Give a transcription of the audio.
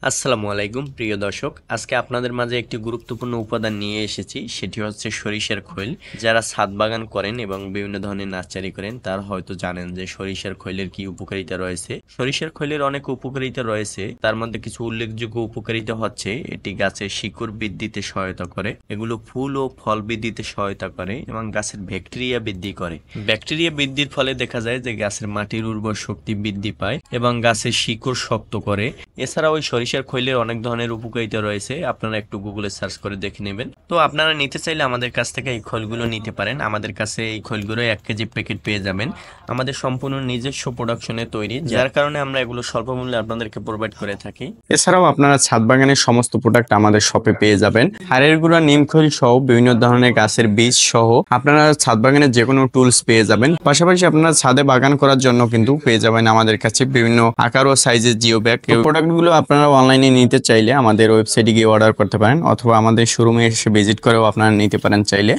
আসসালামু আলাইকুম প্রিয় দর্শক, আজকে আপনাদের মাঝে একটি গুরুত্বপূর্ণ উপাদান নিয়ে এসেছি। সেটি হচ্ছে সরিষার খৈল। যারা ছাদ বাগান করেন এবং বিভিন্ন ধরনের নার্সারি করেন তারা হয়তো জানেন যে সরিষার খৈলের কি উপকারিতা রয়েছে। সরিষার খৈলের অনেক উপকারিতা রয়েছে, তার মধ্যে কিছু উল্লেখযোগ্য উপকারিতা হচ্ছে এটি গাছের শিকড় বৃদ্ধিতে সহায়তা করে, এগুলো ফুল ও ফল বৃদ্ধিতে সহায়তা করে এবং গাছের ব্যাকটেরিয়া বৃদ্ধি করে। ব্যাকটেরিয়া বৃদ্ধির ফলে দেখা যায় যে গাছের মাটির উর্বর শক্তি বৃদ্ধি পায় এবং গাছের শিকড় শক্ত করে। এছাড়াও ওই সরিষার খৈলের অনেক ধরনের উপকারিতা রয়েছে, আপনারা একটু গুগলে সার্চ করে দেখে নেবেন। তো আপনারা নিতে চাইলে আমাদের কাছ থেকে এই খৈলগুলো নিতে পারেন। আমাদের কাছে এই খৈলগুলো 1 কেজি প্যাকেট পেয়ে যাবেন। আমাদের সম্পূর্ণ নিজস্ব প্রোডাকশনে তৈরি, যার কারণে আমরা এগুলো স্বল্প মূল্যে আপনাদেরকে প্রোভাইড করে থাকি। এছাড়াও আপনারা ছাদ বাগানের সমস্ত প্রোডাক্ট আমাদের শপে পেয়ে যাবেন। হাড়ের গুঁড়া, নিম খৈল সহ বিভিন্ন ধরনের গাছের বীজ সহ আপনারা ছাদ বাগানের যে কোনো টুলস পেয়ে যাবেন। পাশাপাশি আপনারা ছাদে বাগান করার জন্য কিন্তু পেয়ে যাবেন আমাদের কাছে বিভিন্ন আকার ও সাইজের জিও ব্যাগ। প্রোডাক্টগুলো আপনারা অনলাইনে নিতে চাইলে আমাদের ওয়েবসাইটে গিয়ে অর্ডার করতে পারেন, অথবা আমাদের শোরুমে এসে ভিজিট করেও আপনারা নিতে পারেন চাইলে।